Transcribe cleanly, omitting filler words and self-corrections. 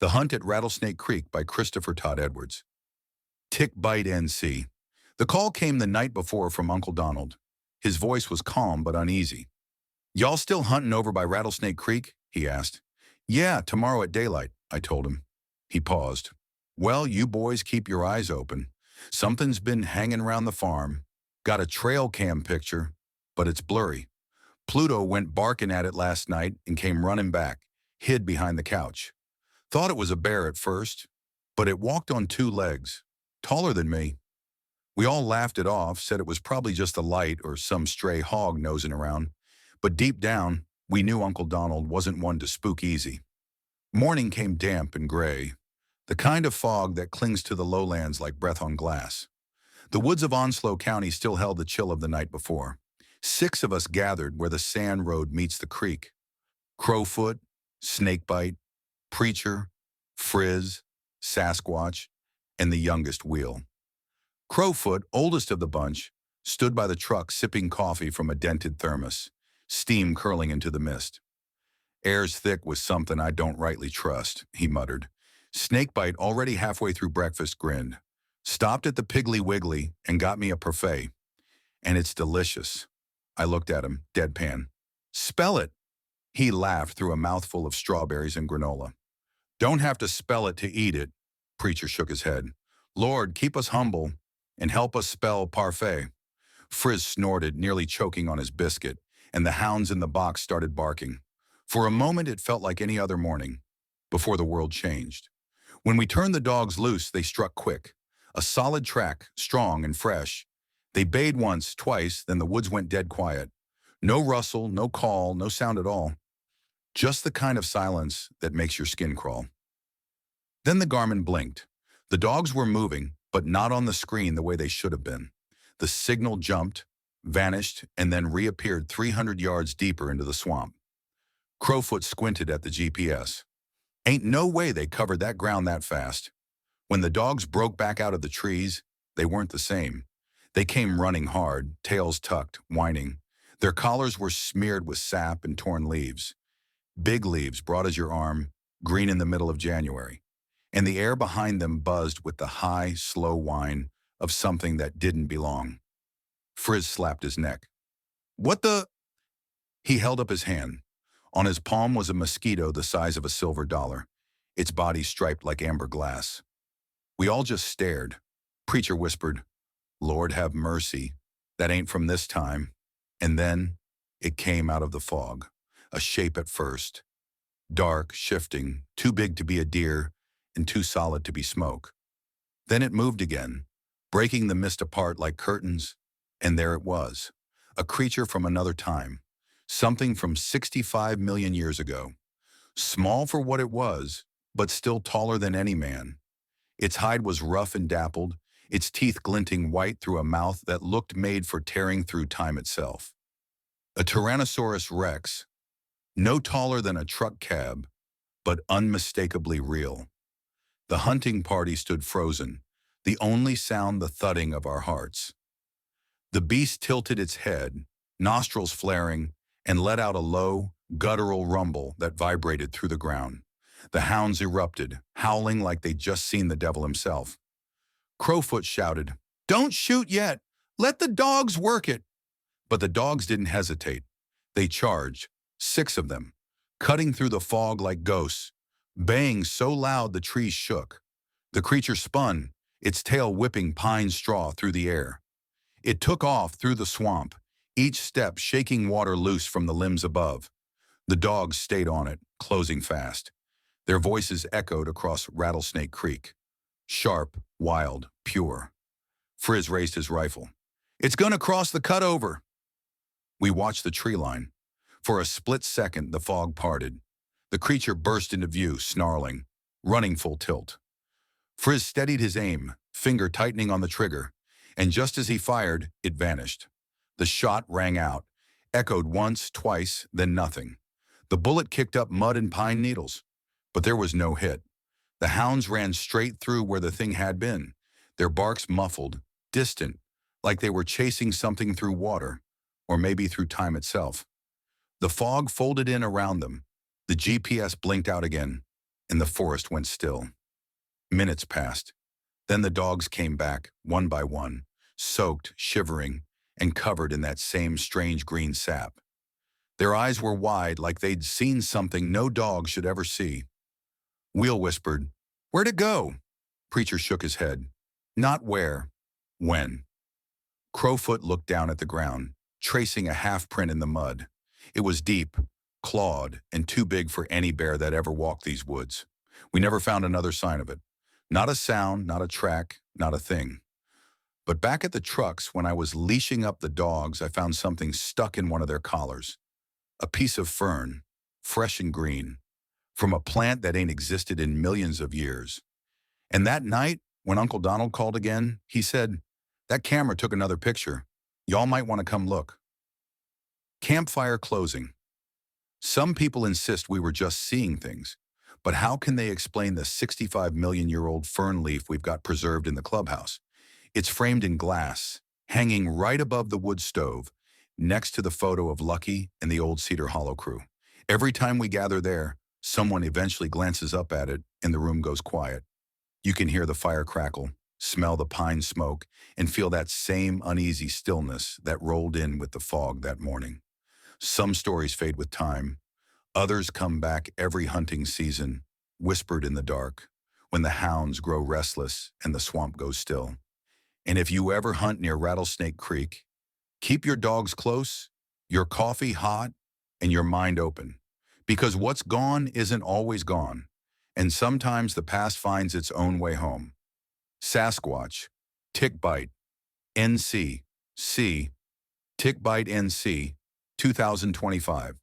The Hunt at Rattlesnake Creek by Christopher Todd Edwards. TicBite NC. The call came the night before from Uncle Donald. His voice was calm but uneasy. "Y'all still hunting over by Rattlesnake Creek?" he asked. "Yeah, tomorrow at daylight," I told him. He paused. "Well, you boys keep your eyes open. Something's been hanging around the farm. Got a trail cam picture, but it's blurry. Pluto went barking at it last night and came running back, hid behind the couch. Thought it was a bear at first, but it walked on two legs, taller than me. We all laughed it off, said it was probably just a light or some stray hog nosing around, but deep down, we knew Uncle Donald wasn't one to spook easy. Morning came damp and gray, the kind of fog that clings to the lowlands like breath on glass. The woods of Onslow County still held the chill of the night before. 6 of us gathered where the sand road meets the creek. Crowfoot, Snakebite, Preacher, Frizz, Sasquatch, and the youngest Wheel. Crowfoot, oldest of the bunch, stood by the truck sipping coffee from a dented thermos, steam curling into the mist. "Air's thick with something I don't rightly trust," he muttered. Snakebite, already halfway through breakfast, grinned. "Stopped at the Piggly Wiggly and got me a parfait. And it's delicious." I looked at him, deadpan. "Spell it." He laughed through a mouthful of strawberries and granola. "Don't have to spell it to eat it." Preacher shook his head. "Lord, keep us humble and help us spell parfait." Frizz snorted, nearly choking on his biscuit, and the hounds in the box started barking. For a moment it felt like any other morning, before the world changed. When we turned the dogs loose, they struck quick. A solid track, strong and fresh. They bayed once, twice, then the woods went dead quiet. No rustle, no call, no sound at all. Just the kind of silence that makes your skin crawl. Then the Garmin blinked. The dogs were moving, but not on the screen the way they should have been. The signal jumped, vanished, and then reappeared 300 yards deeper into the swamp. Crowfoot squinted at the GPS. Ain't no way they covered that ground that fast. When the dogs broke back out of the trees, they weren't the same. They came running hard, tails tucked, whining. Their collars were smeared with sap and torn leaves. Big leaves, broad as your arm, green in the middle of January. And the air behind them buzzed with the high, slow whine of something that didn't belong. Frizz slapped his neck. "What the?" He held up his hand. On his palm was a mosquito the size of a silver dollar, its body striped like amber glass. We all just stared. Preacher whispered, "Lord have mercy, that ain't from this time." And then it came out of the fog, a shape at first. Dark, shifting, too big to be a deer and too solid to be smoke. Then it moved again, breaking the mist apart like curtains, and there it was, a creature from another time, something from 65 million years ago. Small for what it was, but still taller than any man. Its hide was rough and dappled, its teeth glinting white through a mouth that looked made for tearing through time itself. A Tyrannosaurus Rex, no taller than a truck cab, but unmistakably real. The hunting party stood frozen, the only sound the thudding of our hearts. The beast tilted its head, nostrils flaring, and let out a low, guttural rumble that vibrated through the ground. The hounds erupted, howling like they'd just seen the devil himself. Crowfoot shouted, "Don't shoot yet! Let the dogs work it!" But the dogs didn't hesitate. They charged, 6 of them, cutting through the fog like ghosts, baying so loud the trees shook. The creature spun, its tail whipping pine straw through the air. It took off through the swamp, each step shaking water loose from the limbs above. The dogs stayed on it, closing fast. Their voices echoed across Rattlesnake Creek. Sharp, wild, pure. Frizz raised his rifle. "It's gonna cross the cutover." We watched the tree line. For a split second, the fog parted. The creature burst into view, snarling, running full tilt. Frizz steadied his aim, finger tightening on the trigger, and just as he fired, it vanished. The shot rang out, echoed once, twice, then nothing. The bullet kicked up mud and pine needles, but there was no hit. The hounds ran straight through where the thing had been, their barks muffled, distant, like they were chasing something through water, or maybe through time itself. The fog folded in around them. The GPS blinked out again, and the forest went still. Minutes passed. Then the dogs came back, one by one, soaked, shivering, and covered in that same strange green sap. Their eyes were wide like they'd seen something no dog should ever see. Wheel whispered, "Where'd it go?" Preacher shook his head. "Not where. When." Crowfoot looked down at the ground, tracing a half-print in the mud. It was deep, clawed, and too big for any bear that ever walked these woods. We never found another sign of it. Not a sound, not a track, not a thing. But back at the trucks, when I was leashing up the dogs, I found something stuck in one of their collars. A piece of fern, fresh and green, from a plant that ain't existed in millions of years. And that night, when Uncle Donald called again, he said, "That camera took another picture. Y'all might want to come look." Campfire closing. Some people insist we were just seeing things, but how can they explain the 65-million-year-old fern leaf we've got preserved in the clubhouse? It's framed in glass, hanging right above the wood stove, next to the photo of Lucky and the old Cedar Hollow crew. Every time we gather there, someone eventually glances up at it and the room goes quiet. You can hear the fire crackle, smell the pine smoke, and feel that same uneasy stillness that rolled in with the fog that morning. Some stories fade with time. Others come back every hunting season, whispered in the dark, when the hounds grow restless and the swamp goes still. And if you ever hunt near Rattlesnake Creek, keep your dogs close, your coffee hot, and your mind open. Because what's gone isn't always gone, and sometimes the past finds its own way home. Sasquatch, TicBite NC, C, TicBite NC, 2025.